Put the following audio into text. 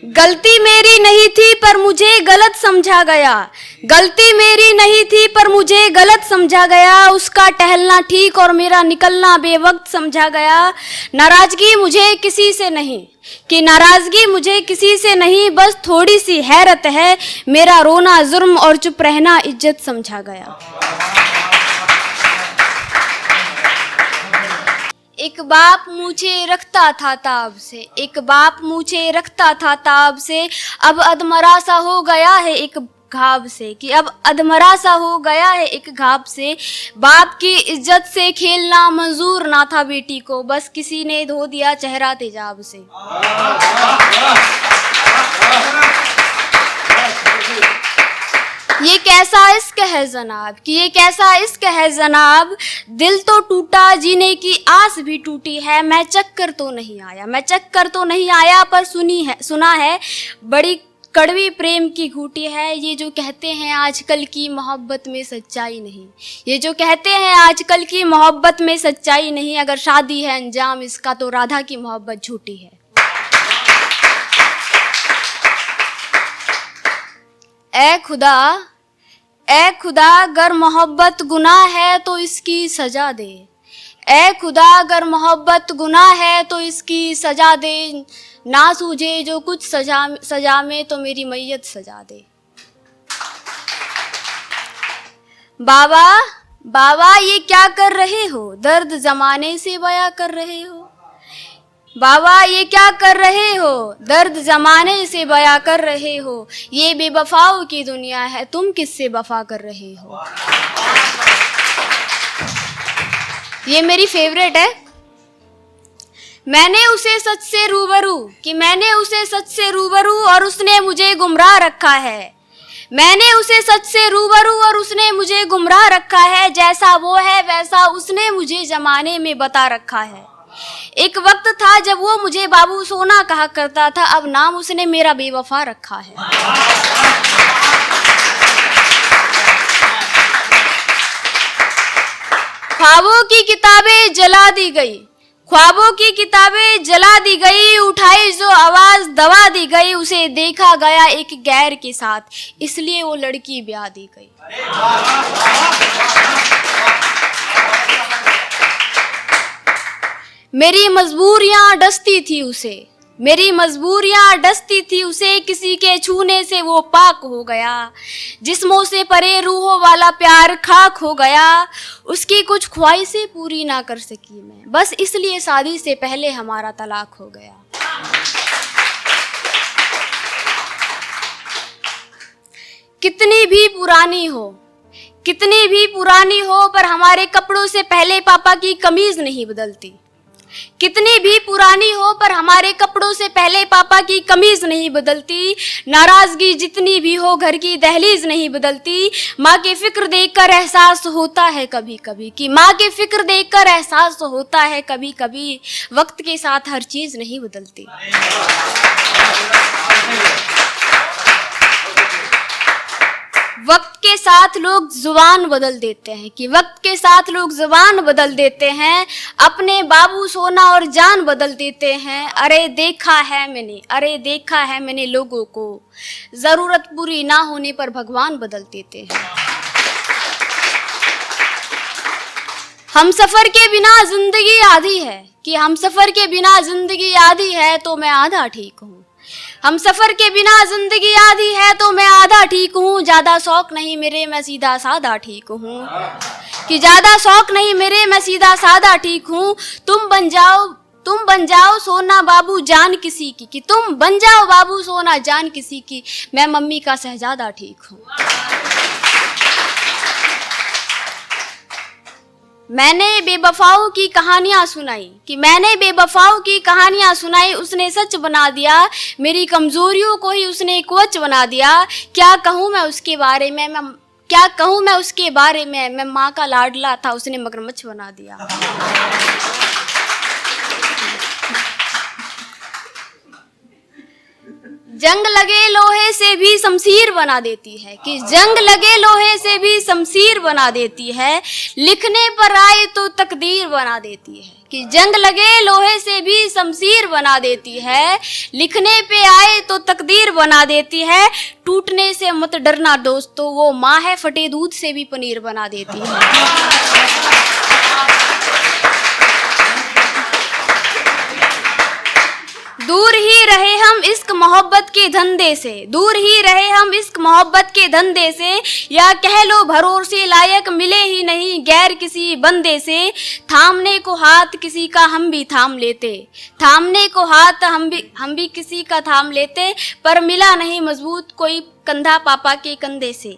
गलती मेरी नहीं थी पर मुझे गलत समझा गया, गलती मेरी नहीं थी पर मुझे गलत समझा गया, उसका टहलना ठीक और मेरा निकलना बेवक्त समझा गया। नाराजगी मुझे किसी से नहीं, कि नाराजगी मुझे किसी से नहीं, बस थोड़ी सी हैरत है, मेरा रोना जुर्म और चुप रहना इज्जत समझा गया। एक बाप मुझे रखता था ताब से, एक बाप मुझे रखता था ताब से, अब अधमरा सा हो गया है एक घाव से, कि अब अधमरा सा हो गया है एक घाव से। बाप की इज्जत से खेलना मंजूर ना था बेटी को, बस किसी ने धो दिया चेहरा तेजाब से। ये कैसा इश्क है जनाब, कि ये कैसा इश्क है जनाब, दिल तो टूटा जीने की आस भी टूटी है, मैं चक्कर तो नहीं आया, मैं चक्कर तो नहीं आया, पर सुना है बड़ी कड़वी प्रेम की घूटी है। ये जो कहते हैं आजकल की मोहब्बत में सच्चाई नहीं, ये जो कहते हैं आजकल की मोहब्बत में सच्चाई नहीं, अगर शादी है अंजाम इसका तो राधा की मोहब्बत झूठी है। ए खुदा अगर मोहब्बत गुनाह है तो इसकी सजा दे, ए खुदा अगर मोहब्बत गुनाह है तो इसकी सजा दे, ना सूझे जो कुछ सजा में तो मेरी मैयत सजा दे। बाबा ये क्या कर रहे हो, दर्द जमाने से बयां कर रहे हो, बाबा ये क्या कर रहे हो, दर्द जमाने से बयां कर रहे हो, ये बेवफाओं की दुनिया है, तुम किससे वफा कर रहे हो। ये मेरी फेवरेट है। मैंने उसे सच से रूबरू, कि मैंने उसे सच से रूबरू और उसने मुझे गुमराह रखा है, मैंने उसे सच से रूबरू और उसने मुझे गुमराह रखा है, जैसा वो है वैसा उसने मुझे जमाने में बता रखा है। एक वक्त था जब वो मुझे बाबू सोना कहा करता था, अब नाम उसने मेरा बेवफा रखा है। ख्वाबों की किताबें जला दी गई, ख्वाबों की किताबें जला दी गई, उठाई जो आवाज दबा दी गई, उसे देखा गया एक गैर के साथ, इसलिए वो लड़की ब्याह दी गई। मेरी मजबूरियां डसती थी उसे, मेरी मजबूरियां डसती थी उसे, किसी के छूने से वो पाक हो गया, जिस्मों से परे रूहों वाला प्यार खाक हो गया, उसकी कुछ ख्वाहिशें पूरी ना कर सकी मैं, बस इसलिए शादी से पहले हमारा तलाक हो गया। कितनी भी पुरानी हो, कितनी भी पुरानी हो, पर हमारे कपड़ों से पहले पापा की कमीज नहीं बदलती, कितनी भी पुरानी हो पर हमारे कपड़ों से पहले पापा की कमीज नहीं बदलती, नाराजगी जितनी भी हो घर की दहलीज नहीं बदलती, माँ की फिक्र देखकर एहसास होता है कभी कभी, कि माँ की फिक्र देखकर एहसास होता है कभी कभी, वक्त के साथ हर चीज नहीं बदलती। वक्त के साथ लोग जुबान बदल देते हैं, कि वक्त के साथ लोग जुबान बदल देते हैं, अपने बाबू सोना और जान बदल देते हैं। अरे देखा है मैंने, अरे देखा है मैंने लोगों को, जरूरत पूरी ना होने पर भगवान बदल देते हैं। हम सफर के बिना जिंदगी आधी है, कि हम सफर के बिना जिंदगी आधी है तो मैं आधा ठीक हूँ, हम सफर के बिना जिंदगी आधी है तो मैं आधा ठीक हूँ, ज्यादा शौक नहीं मेरे मैं सीधा साधा ठीक हूँ, कि ज्यादा शौक नहीं मेरे मैं सीधा साधा ठीक हूँ। तुम बन जाओ सोना बाबू जान किसी की, कि तुम बन जाओ बाबू सोना जान किसी की, मैं मम्मी का शहजादा ठीक हूँ। मैंने बेवफाओं की कहानियां सुनाई, कि मैंने बेवफाओं की कहानियां सुनाई, उसने सच बना दिया, मेरी कमजोरियों को ही उसने कवच बना दिया। क्या कहूँ मैं उसके बारे में, क्या कहूँ मैं उसके बारे में, मैं माँ का लाडला था उसने मगरमच्छ बना दिया। जंग लगे लोहे से भी शमशीर बना देती है, कि जंग लगे लोहे से भी शमशीर बना देती है, लिखने पर आए तो तकदीर बना देती है। कि जंग लगे लोहे से भी शमशीर बना देती है, लिखने पे आए तो तकदीर बना देती है। टूटने से मत डरना दोस्तों, वो माँ है, फटे दूध से भी पनीर बना देती है। दूर ही रहे हम इश्क मोहब्बत के धंधे से, दूर ही रहे हम इश्क मोहब्बत के धंधे से, या कह लो भरोसे लायक मिले ही नहीं गैर किसी बंदे से। थामने को हाथ किसी का हम भी थाम लेते, थामने को हाथ हम भी किसी का थाम लेते, पर मिला नहीं मजबूत कोई कंधा पापा के कंधे से।